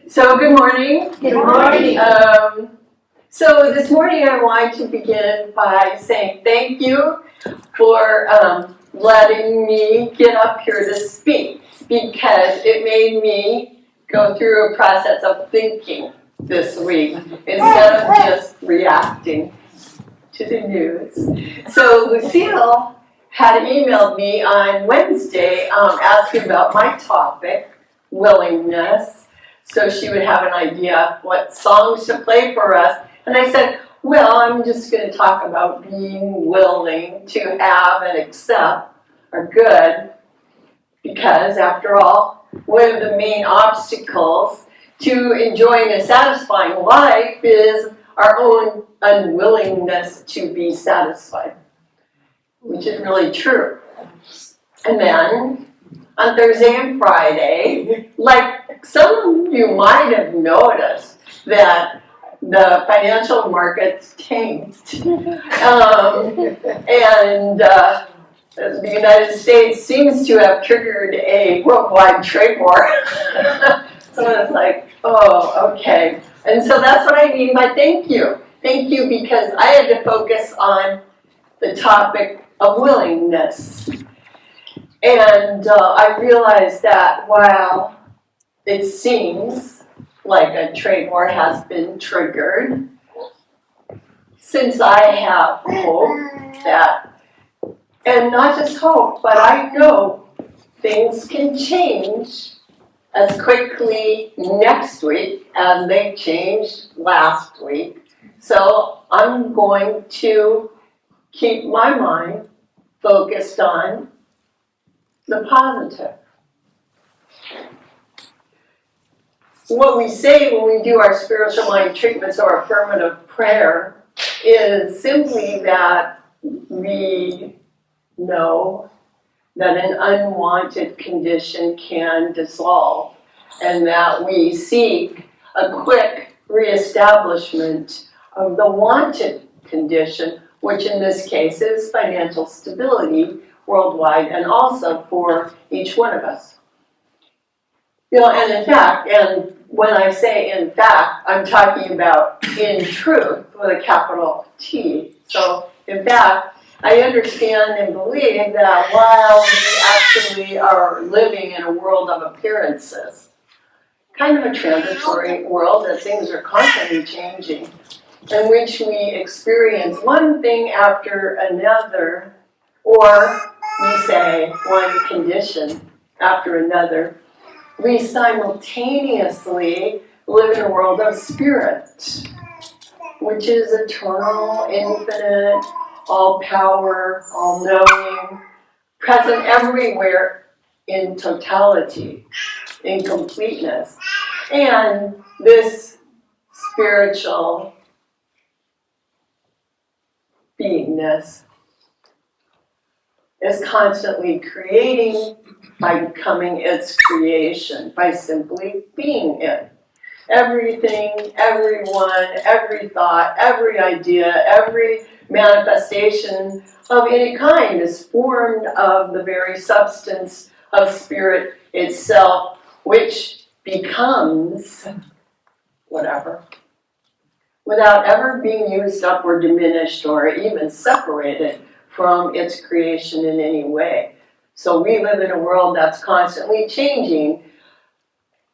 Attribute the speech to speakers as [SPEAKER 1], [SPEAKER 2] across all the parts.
[SPEAKER 1] So good morning.
[SPEAKER 2] Good morning.
[SPEAKER 1] So this morning I want to begin by saying thank you for letting me get up here to speak, because it made me go through a process of thinking this week instead of just reacting to the news. So Lucille had emailed me on Wednesday asking about my topic, willingness, so she would have an idea what songs to play for us. And I said, well, I'm just going to talk about being willing to have and accept our good, because after all, one of the main obstacles to enjoying a satisfying life is our own unwillingness to be satisfied, which is really true. And then on Thursday and Friday, like some of you might have noticed that the financial markets tanked. The United States seems to have triggered a worldwide trade war. So it's like, oh, okay. And so that's what I mean by thank you. Thank you, because I had to focus on the topic of willingness. And I realized that while it seems like a trade war has been triggered, since I have hope that, and not just hope, but I know things can change as quickly next week as they changed last week. So I'm going to keep my mind focused on the positive. What we say when we do our spiritual mind treatments or affirmative prayer is simply that we know that an unwanted condition can dissolve, and that we seek a quick reestablishment of the wanted condition, which in this case is financial stability worldwide, and also for each one of us. You know, and in fact, and when I say in fact, I'm talking about in truth with a capital T. So in fact, I understand and believe that while we actually are living in a world of appearances, kind of a transitory world that things are constantly changing, in which we experience one thing after another, or we say one condition after another, we simultaneously live in a world of spirit, which is eternal, infinite, all power, all knowing, present everywhere in totality, in completeness. And this spiritual beingness is constantly creating by becoming its creation, by simply being it. Everything, everyone, every thought, every idea, every manifestation of any kind is formed of the very substance of spirit itself, which becomes whatever, without ever being used up or diminished or even separated from its creation in any way. So we live in a world that's constantly changing,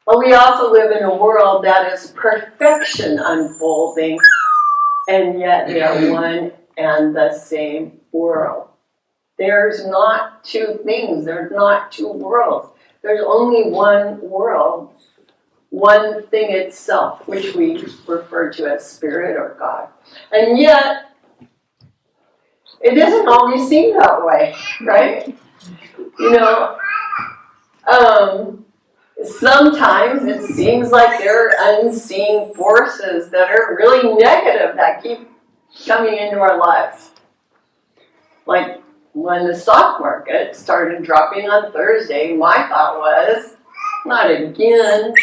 [SPEAKER 1] but we also live in a world that is perfection unfolding, and yet they are one and the same world. There's not two things, there's not two worlds. There's only one world, one thing itself, which we refer to as spirit or God. And yet, it doesn't always seem that way, right? You know, sometimes it seems like there are unseen forces that are really negative that keep coming into our lives. Like when the stock market started dropping on Thursday, my thought was, not again.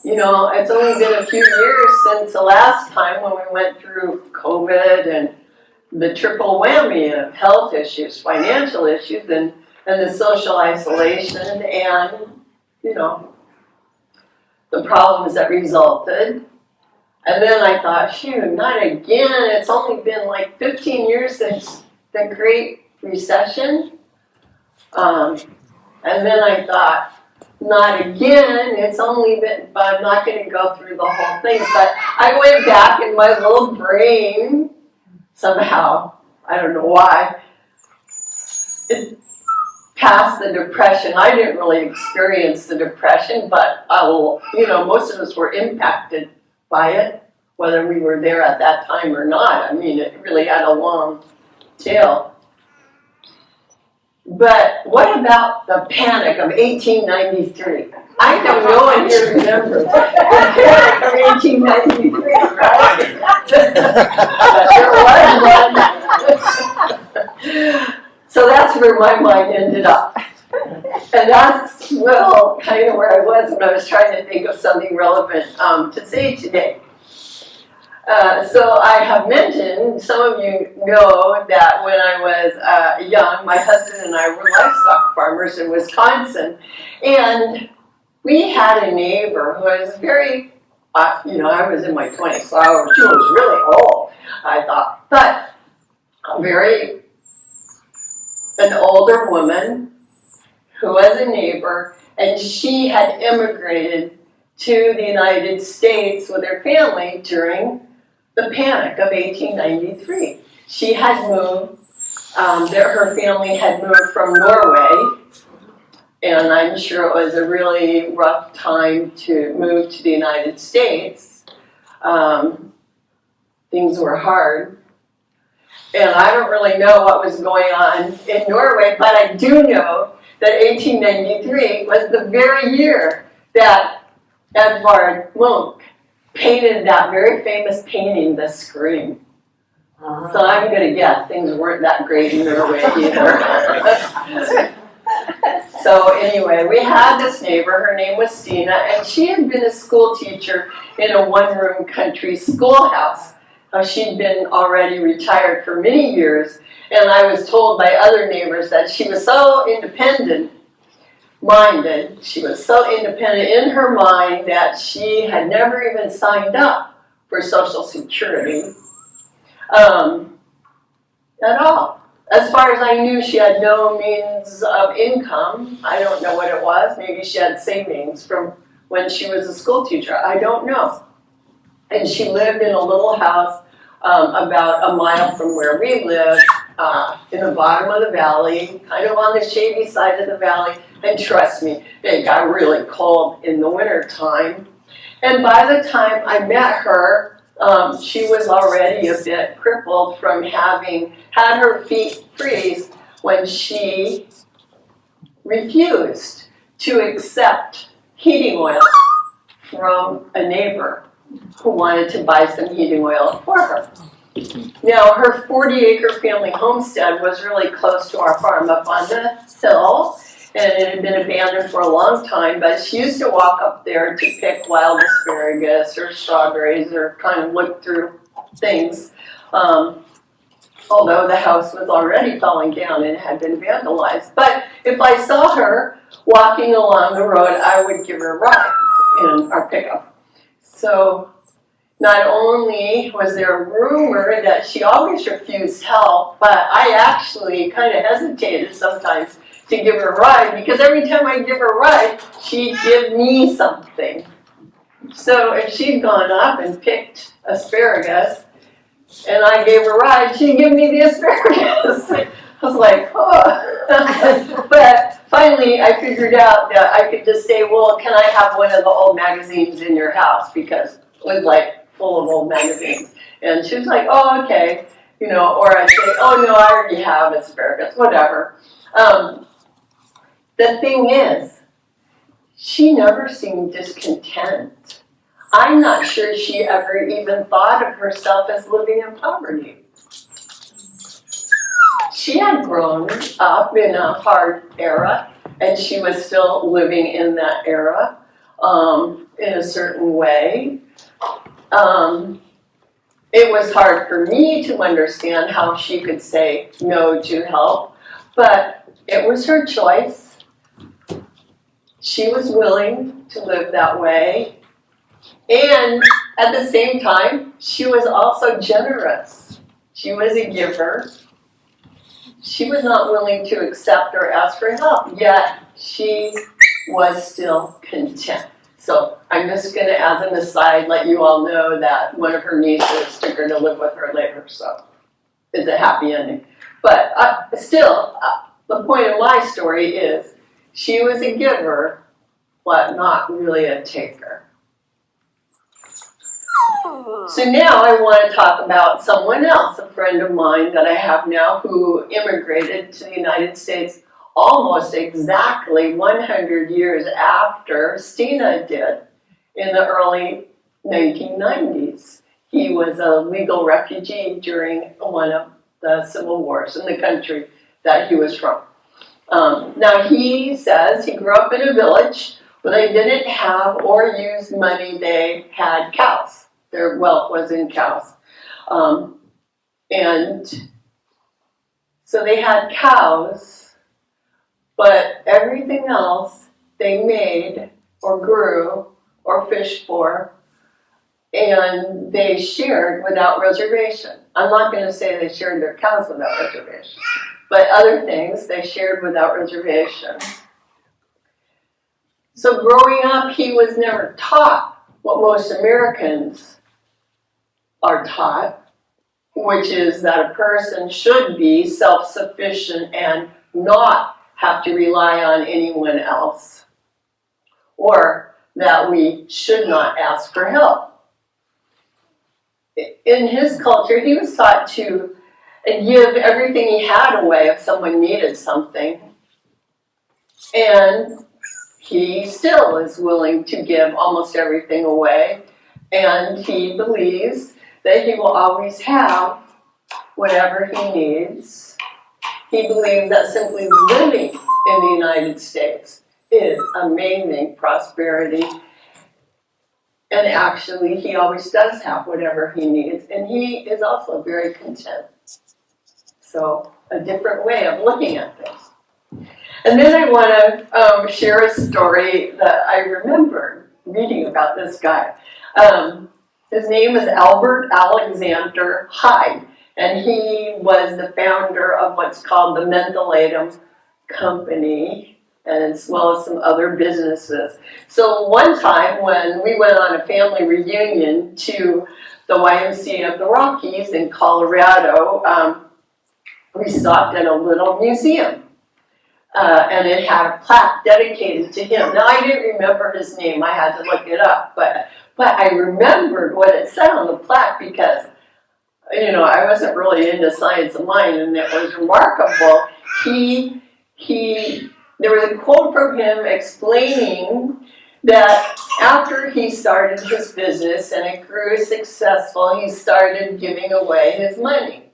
[SPEAKER 1] You know, it's only been a few years since the last time when we went through COVID and the triple whammy of health issues, financial issues, and the social isolation, and, you know, the problems that resulted. And then I thought, shoot, not again. It's only been like 15 years since the Great Recession. And then I thought, not again. It's only been, but I'm not going to go through the whole thing. But I went back in my little brain somehow, I don't know why, it passed the depression. I didn't really experience the depression, but most of us were impacted by it, whether we were there at that time or not. I mean, it really had a long tail. But what about the panic of 1893? I don't know if you remember the panic of 1893, right? There was one. So that's where my mind ended up. And that's, well, kind of where I was when I was trying to think of something relevant to say today. So I have mentioned, some of you know that when I was young, my husband and I were livestock farmers in Wisconsin. And we had a neighbor who was very, I was in my 20s, so she was really old, I thought. But an older woman who was a neighbor, and she had immigrated to the United States with her family during the panic of 1893. She had moved, her family had moved from Norway, and I'm sure it was a really rough time to move to the United States. Things were hard. And I don't really know what was going on in Norway, but I do know that 1893 was the very year that Edvard Munch painted that very famous painting, The Scream. So I'm going to guess things weren't that great in Norway either. So anyway, we had this neighbor, her name was Stina, and she had been a school teacher in a one-room country schoolhouse. She'd been already retired for many years, and I was told by other neighbors that she was so independent-minded, she was so independent in her mind that she had never even signed up for Social Security at all. As far as I knew, she had no means of income. I don't know what it was. Maybe she had savings from when she was a school teacher. I don't know. And she lived in a little house about a mile from where we lived, in the bottom of the valley, kind of on the shady side of the valley. And trust me, it got really cold in the winter time. And by the time I met her, she was already a bit crippled from having had her feet freeze when she refused to accept heating oil from a neighbor who wanted to buy some heating oil for her. Now, her 40-acre family homestead was really close to our farm up on the hill, and it had been abandoned for a long time, but she used to walk up there to pick wild asparagus or strawberries or kind of look through things, although the house was already falling down and had been vandalized. But if I saw her walking along the road, I would give her a ride in our pickup. So not only was there a rumor that she always refused help, but I actually kind of hesitated sometimes to give her a ride, because every time I give her a ride, she'd give me something. So if she'd gone up and picked asparagus, and I gave her a ride, she'd give me the asparagus. I was like, oh. But finally, I figured out that I could just say, well, can I have one of the old magazines in your house? Because it was like full of old magazines. And she was like, oh, okay. Or I'd say, oh, no, I already have asparagus, whatever. The thing is, she never seemed discontent. I'm not sure she ever even thought of herself as living in poverty. She had grown up in a hard era, and she was still living in that era in a certain way. It was hard for me to understand how she could say no to help, but it was her choice. She was willing to live that way, And at the same time, she was also generous. She was a giver. She was not willing to accept or ask for help, yet she was still content. So I'm just going to, as an aside, let you all know that one of her nieces took her to live with her later, so it's a happy ending. But still, the point of my story is she was a giver, but not really a taker. So now I want to talk about someone else, a friend of mine that I have now who immigrated to the United States almost exactly 100 years after Stina did in the early 1990s. He was a legal refugee during one of the civil wars in the country that he was from. Now he says he grew up in a village where they didn't have or use money, they had cows. Their wealth was in cows. And so they had cows, but everything else they made or grew or fished for, and they shared without reservation. I'm not going to say they shared their cows without reservation, but other things they shared without reservation. So growing up, he was never taught what most Americans are taught, which is that a person should be self-sufficient and not have to rely on anyone else, or that we should not ask for help. In his culture, he was taught to give everything he had away if someone needed something, and he still is willing to give almost everything away, and he believes that he will always have whatever he needs. He believes that simply living in the United States is amazing prosperity. And actually, he always does have whatever he needs. And he is also very content. So, a different way of looking at things. And then I want to share a story that I remember reading about this guy. His name is Albert Alexander Hyde, and he was the founder of what's called the Mentholatum Company, and as well as some other businesses. So one time when we went on a family reunion to the YMCA of the Rockies in Colorado, we stopped at a little museum. And it had a plaque dedicated to him. Now, I didn't remember his name. I had to look it up. But I remembered what it said on the plaque because, I wasn't really into science of mind, and it was remarkable. There was a quote from him explaining that after he started his business and it grew successful, he started giving away his money.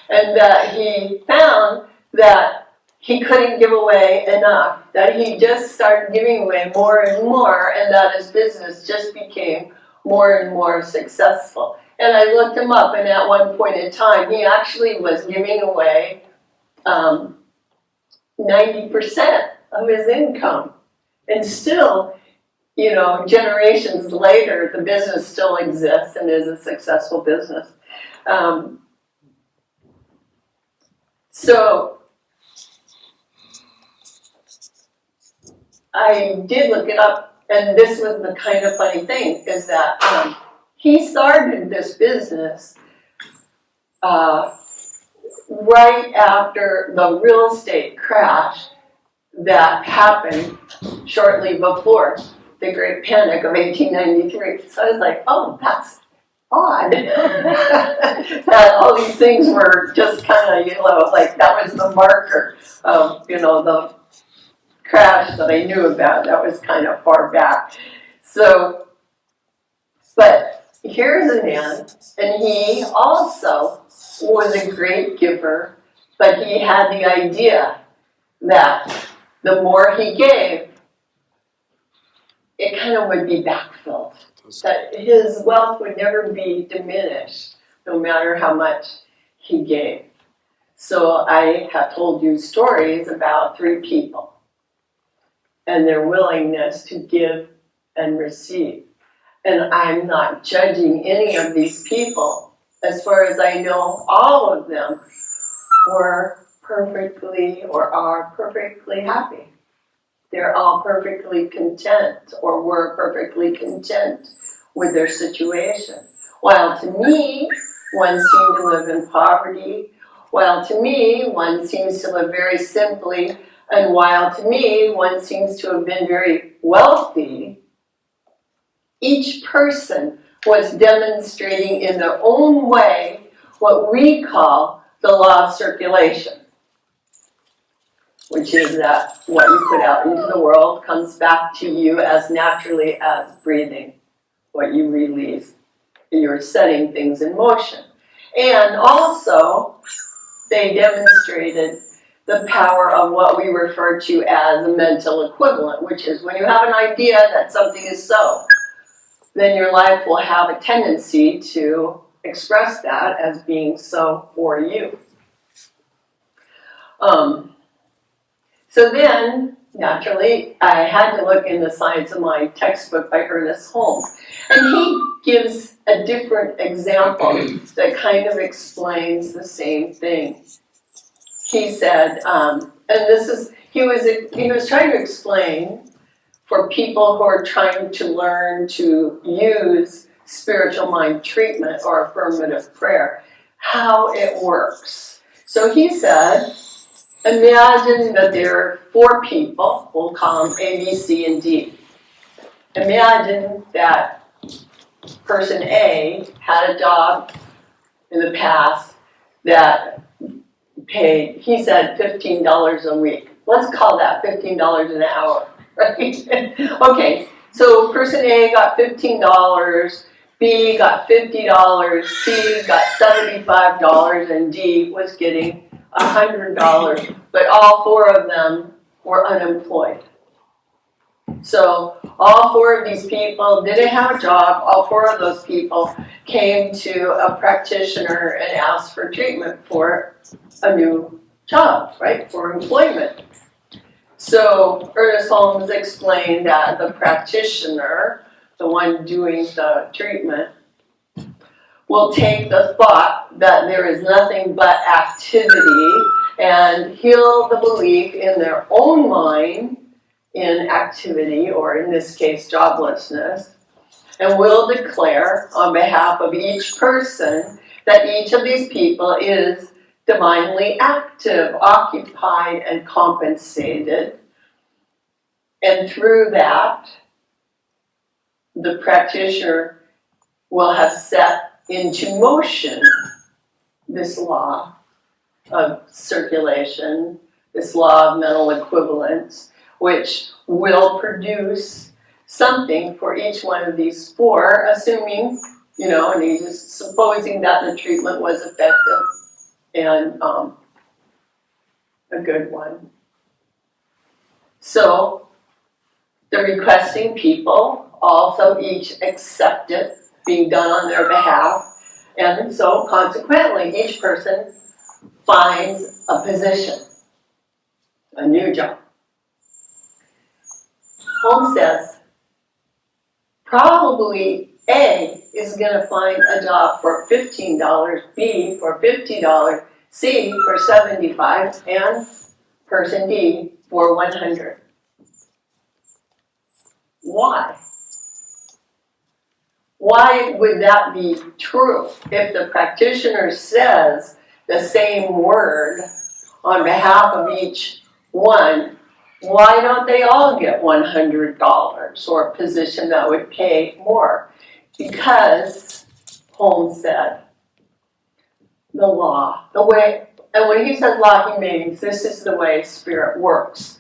[SPEAKER 1] And that he found that he couldn't give away enough, that he just started giving away more and more, and that his business just became more and more successful. And I looked him up, and at one point in time, he actually was giving away 90% of his income. And still, generations later, the business still exists and is a successful business. So I did look it up, and this was the kind of funny thing, is that he started this business right after the real estate crash that happened shortly before the Great Panic of 1893. So I was like, oh, that's odd. That all these things were just kind of, like that was the marker of, the crash that I knew about. That was kind of far back. So, but here's a man, and he also was a great giver, but he had the idea that the more he gave, it kind of would be backfilled. That his wealth would never be diminished, no matter how much he gave. So I have told you stories about 3 people and their willingness to give and receive. And I'm not judging any of these people. As far as I know, all of them were perfectly or are perfectly happy. They're all perfectly content or were perfectly content with their situation. While to me, one seemed to live in poverty. While to me, one seems to live very simply. And while to me, one seems to have been very wealthy. Each person was demonstrating in their own way what we call the law of circulation, which is that what you put out into the world comes back to you as naturally as breathing. What you release, you're setting things in motion. And also, they demonstrated the power of what we refer to as a mental equivalent, which is when you have an idea that something is so, then your life will have a tendency to express that as being so for you. So then, naturally, I had to look in the Science of Mind textbook by Ernest Holmes. And he gives a different example that kind of explains the same thing. He said, and this is, he was trying to explain for people who are trying to learn to use spiritual mind treatment or affirmative prayer, how it works. So he said, imagine that there are 4 people, we'll call them A, B, C, and D. Imagine that person A had a job in the past that paid, he said, $15 a week. Let's call that $15 an hour, right? Okay, so person A got $15, B got $50, C got $75, and D was getting $100, but all 4 of them were unemployed. So all 4 of these people didn't have a job. All 4 of those people came to a practitioner and asked for treatment for a new job, right, for employment. So Ernest Holmes explained that the practitioner, the one doing the treatment, will take the thought that there is nothing but activity and heal the belief in their own mind in activity, or in this case, joblessness, and will declare on behalf of each person that each of these people is divinely active, occupied, and compensated. And through that, the practitioner will have set into motion this law of circulation, this law of mental equivalence, which will produce something for each one of these 4, assuming, and he's just supposing that the treatment was effective and a good one. So the requesting people also each accept it being done on their behalf, and so consequently each person finds a position, a new job. Holmes says, probably A is going to find a job for $15, B for $50, C for $75, and person D for $100. Why? Why would that be true if the practitioner says the same word on behalf of each one? Why don't they all get $100 or a position that would pay more? Because, Holmes said, the law, the way, and when he says law, he means this is the way spirit works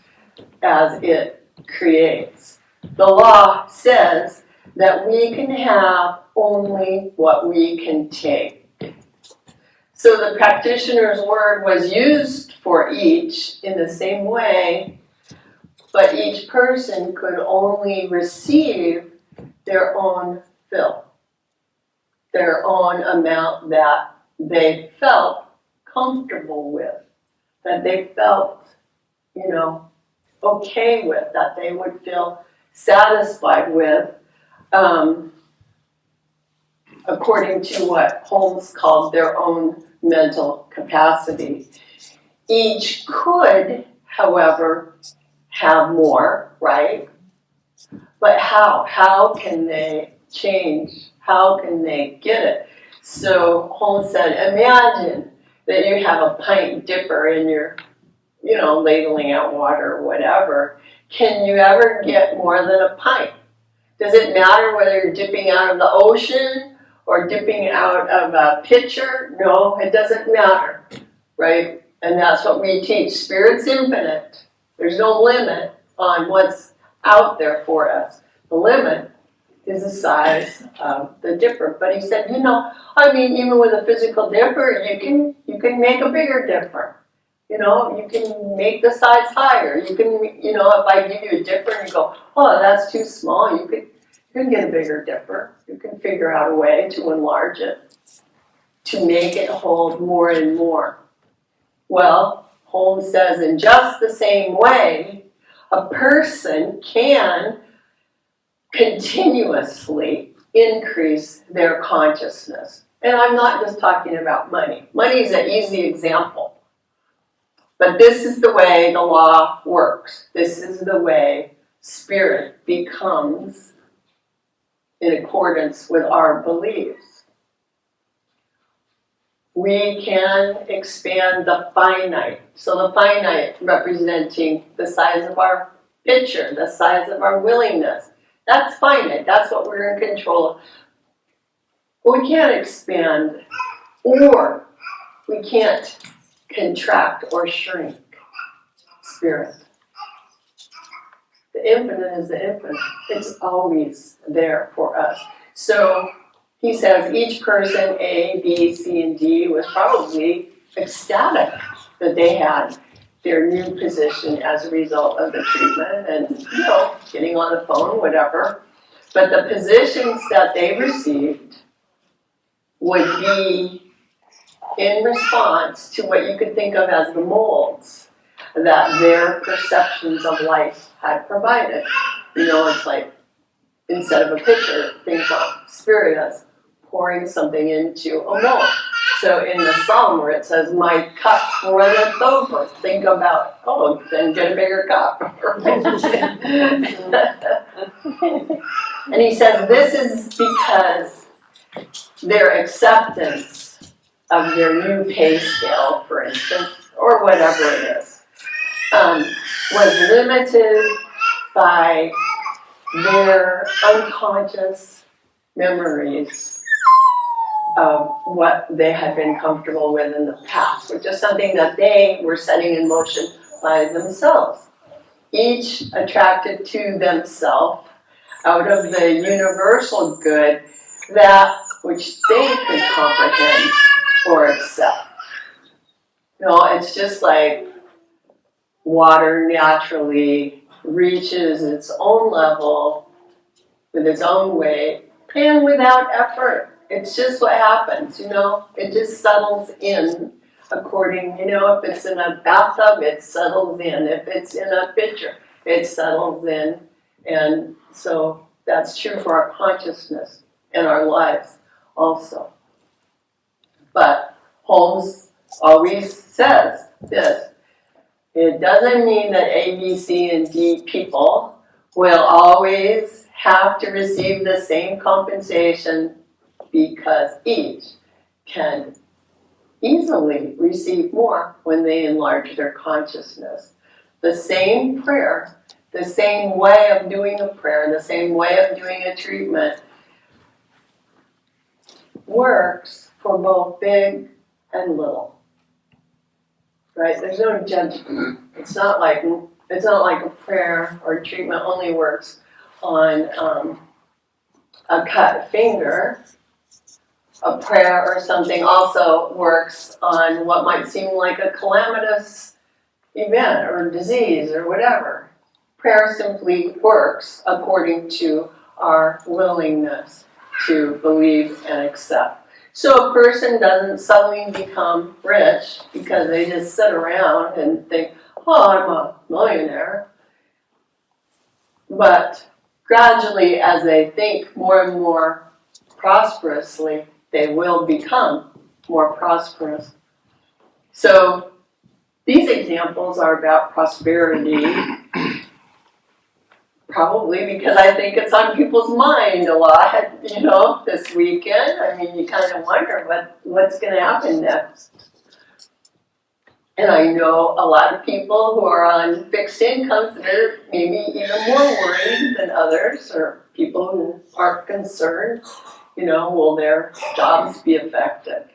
[SPEAKER 1] as it creates. The law says that we can have only what we can take. So the practitioner's word was used for each in the same way, but each person could only receive their own fill, their own amount that they felt comfortable with, that they felt, okay with, that they would feel satisfied with. according to what Holmes called their own mental capacity. Each could, however, have more, right? But how? How can they change? How can they get it? So Holmes said, imagine that you have a pint dipper in your, ladling out water or whatever. Can you ever get more than a pint? Does it matter whether you're dipping out of the ocean or dipping out of a pitcher? No, it doesn't matter, right? And that's what we teach. Spirit's infinite. There's no limit on what's out there for us. The limit is the size of the dipper. But he said, even with a physical dipper, you can make a bigger dipper. You can make the size higher. You can, if I give you a dipper and you go, oh, that's too small, you can get a bigger dipper. You can figure out a way to enlarge it, to make it hold more and more. Well, Holmes says in just the same way, a person can continuously increase their consciousness. And I'm not just talking about money. Money is an easy example. But this is the way the law works. This is the way spirit becomes in accordance with our beliefs. We can expand the finite. So the finite representing the size of our pitcher, the size of our willingness. That's finite. That's what we're in control of. We can't expand, or we can't contract or shrink spirit. The infinite is the infinite. It's always there for us. So he says each person, A, B, C, and D, was probably ecstatic that they had their new position as a result of the treatment and, getting on the phone, whatever. But the positions that they received would be in response to what you could think of as the molds that their perceptions of life had provided. It's like, instead of a pitcher, think of spirit as pouring something into a mold. So in the Psalm where it says, my cup runneth over, think about, then get a bigger cup. And he says this is because their acceptance of their new pay scale, for instance, or whatever it is, was limited by their unconscious memories of what they had been comfortable with in the past, which is something that they were setting in motion by themselves. Each attracted to themselves out of the universal good that which they could comprehend or accept. It's just like water naturally reaches its own level with its own weight and without effort. It's just what happens, it just settles in according, if it's in a bathtub, it settles in. If it's in a pitcher, it settles in. And so that's true for our consciousness and our lives also. But Holmes always says this: it doesn't mean that A, B, C, and D people will always have to receive the same compensation, because each can easily receive more when they enlarge their consciousness. The same prayer, the same way of doing a prayer, the same way of doing a treatment works for both big and little. Right? There's no judgment. It's not like a prayer or treatment only works on a cut finger. A prayer or something also works on what might seem like a calamitous event or disease or whatever. Prayer simply works according to our willingness to believe and accept. So a person doesn't suddenly become rich because they just sit around and think, I'm a millionaire. But gradually, as they think more and more prosperously, they will become more prosperous. So these examples are about prosperity, probably because I think it's on people's mind a lot, this weekend. I mean, you kind of wonder what's going to happen next. And I know a lot of people who are on fixed incomes that are maybe even more worried than others, or people who are concerned, will their jobs be affected?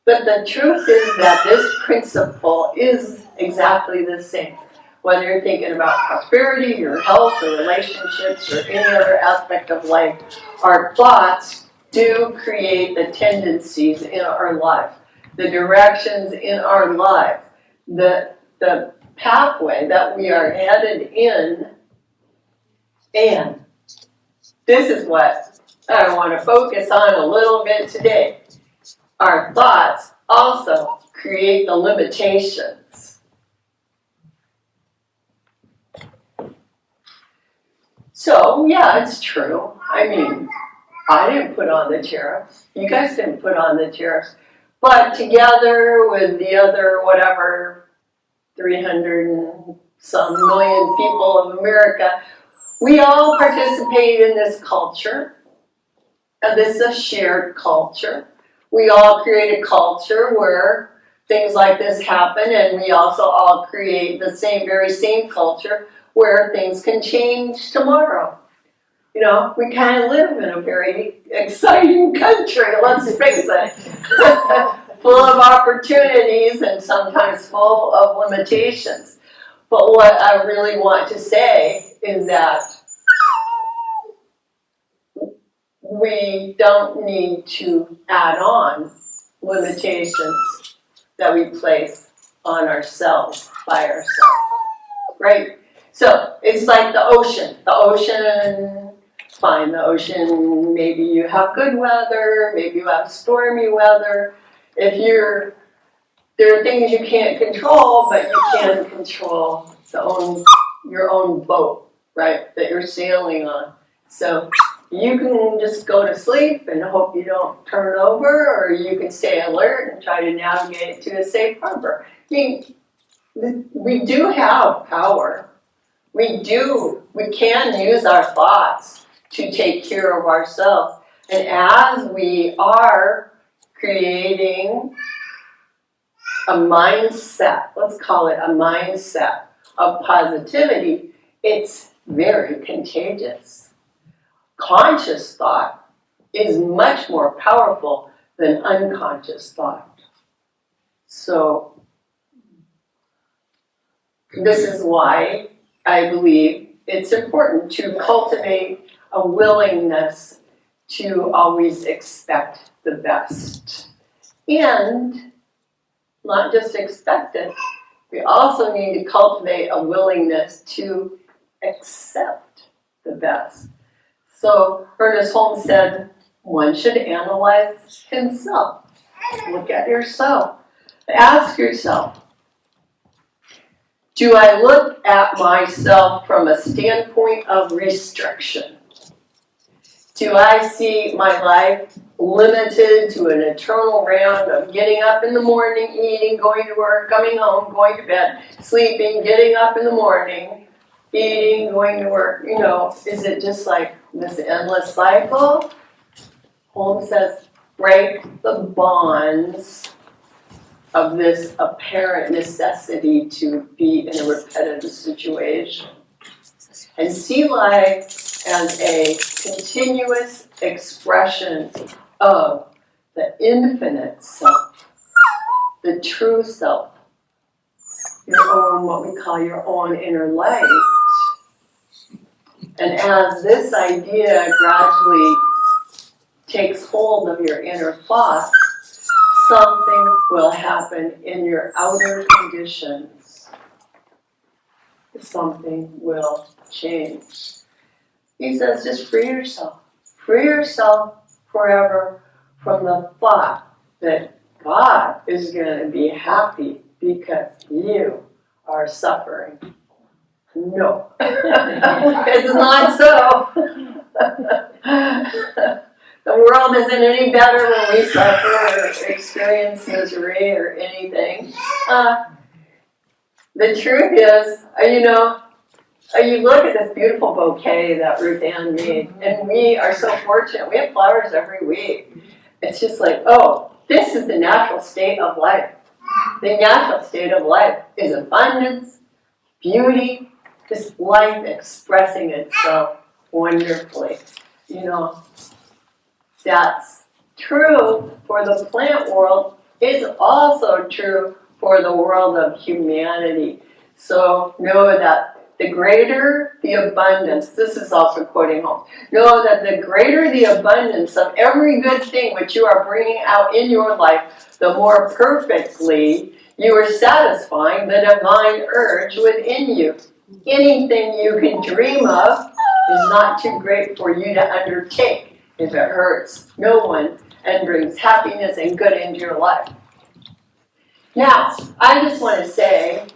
[SPEAKER 1] But the truth is that this principle is exactly the same. Whether you're thinking about prosperity, your health, or relationships, or any other aspect of life, our thoughts do create the tendencies in our life, the directions in our life, the pathway that we are headed in. And this is what I want to focus on a little bit today. Our thoughts also create the limitations. So, yeah, it's true. I mean, I didn't put on the tariffs. You guys didn't put on the tariffs. But together with the other, 300 and some million people of America, we all participate in this culture. And this is a shared culture. We all create a culture where things like this happen, and we also all create the very same culture where things can change tomorrow. We kind of live in a very exciting country, let's face it. Full of opportunities and sometimes full of limitations. But what I really want to say is that we don't need to add on limitations that we place on ourselves by ourselves, right? So it's like the ocean. The ocean, fine, the ocean, maybe you have good weather, maybe you have stormy weather. There are things you can't control, but you can control your own boat, right, that you're sailing on. So you can just go to sleep and hope you don't turn over, or you can stay alert and try to navigate to a safe harbor. I mean, we do have power. We can use our thoughts to take care of ourselves. And as we are creating a mindset, let's call it a mindset of positivity, it's very contagious. Conscious thought is much more powerful than unconscious thought. So this is why I believe it's important to cultivate a willingness to always expect the best. And not just expect it, we also need to cultivate a willingness to accept the best. So Ernest Holmes said, one should analyze himself. Look at yourself. Ask yourself, do I look at myself from a standpoint of restriction? Do I see my life limited to an eternal round of getting up in the morning, eating, going to work, coming home, going to bed, sleeping, getting up in the morning, eating, going to work? Is it just like this endless cycle? Holmes says, break the bonds of this apparent necessity to be in a repetitive situation. And see life as a continuous expression of the infinite self, the true self, what we call your own inner light. And as this idea gradually takes hold of your inner thoughts, something will happen in your outer conditions. Something will change. He says, just free yourself. Free yourself forever from the thought that God is going to be happy because you are suffering. No, it's not so. the world isn't any better when we suffer or experience misery or anything. The truth is, you look at this beautiful bouquet that Ruth Ann made, and we are so fortunate. We have flowers every week. It's just like, oh, this is the natural state of life. The natural state of life is abundance, beauty, this life expressing itself wonderfully. That's true for the plant world. It's also true for the world of humanity. So know that the greater the abundance, this is also quoting Holmes, know that the greater the abundance of every good thing which you are bringing out in your life, the more perfectly you are satisfying the divine urge within you. Anything you can dream of is not too great for you to undertake if it hurts no one and brings happiness and good into your life. Now, I just want to say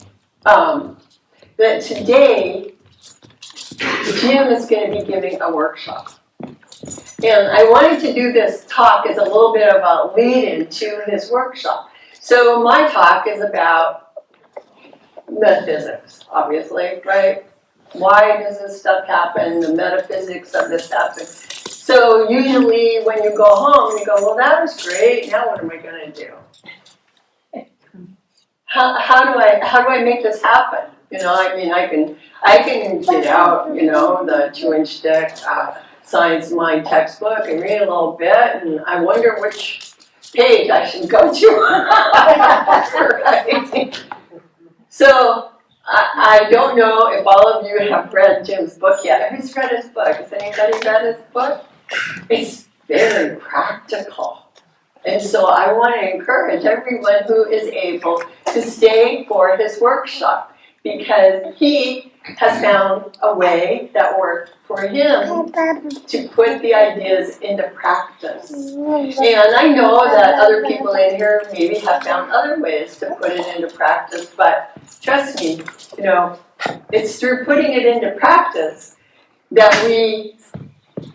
[SPEAKER 1] that today, Jim is going to be giving a workshop. And I wanted to do this talk as a little bit of a lead-in to his workshop. So my talk is about metaphysics, obviously, right? Why does this stuff happen? The metaphysics of this happen. So usually when you go home, you go, well, that was great. Now what am I going to do? How do I make this happen? I can get out, the 2-inch thick Science Mind textbook and read a little bit, and I wonder which page I should go to. Right? So I don't know if all of you have read Jim's book yet. Who's read his book? Has anybody read his book? It's very practical. And so I want to encourage everyone who is able to stay for his workshop, because he has found a way that worked for him to put the ideas into practice. And I know that other people in here maybe have found other ways to put it into practice, but trust me, it's through putting it into practice that we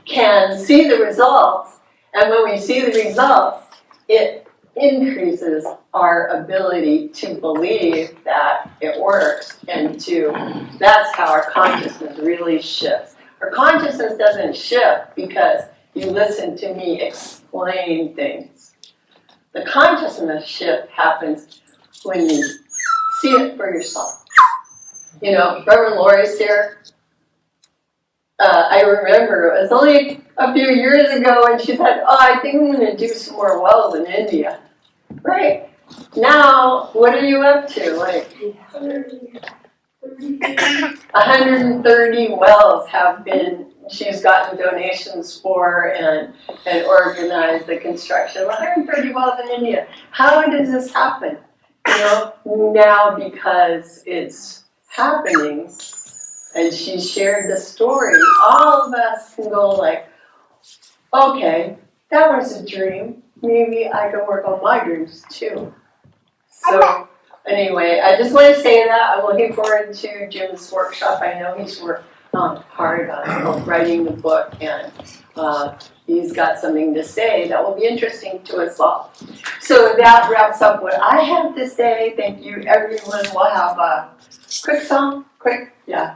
[SPEAKER 1] can see the results. And when we see the results, it increases our ability to believe that it works, and that's how our consciousness really shifts. Our consciousness doesn't shift because you listen to me explain things. The consciousness shift happens when you see it for yourself. Reverend Lori's here. I remember it was only a few years ago, and she said, I think I'm going to do some more wells in India. Right? Now, what are you up to? 130 wells she's gotten donations for and organized the construction of 130 wells in India. How does this happen? Now because it's happening, and she shared the story, all of us can go like, okay, that was a dream. Maybe I can work on my dreams too. So anyway, I just want to say that. I'm looking forward to Jim's workshop. I know he's worked hard on writing the book, and he's got something to say that will be interesting to us all. So that wraps up what I have to say. Thank you, everyone. We'll have a quick song. Yeah.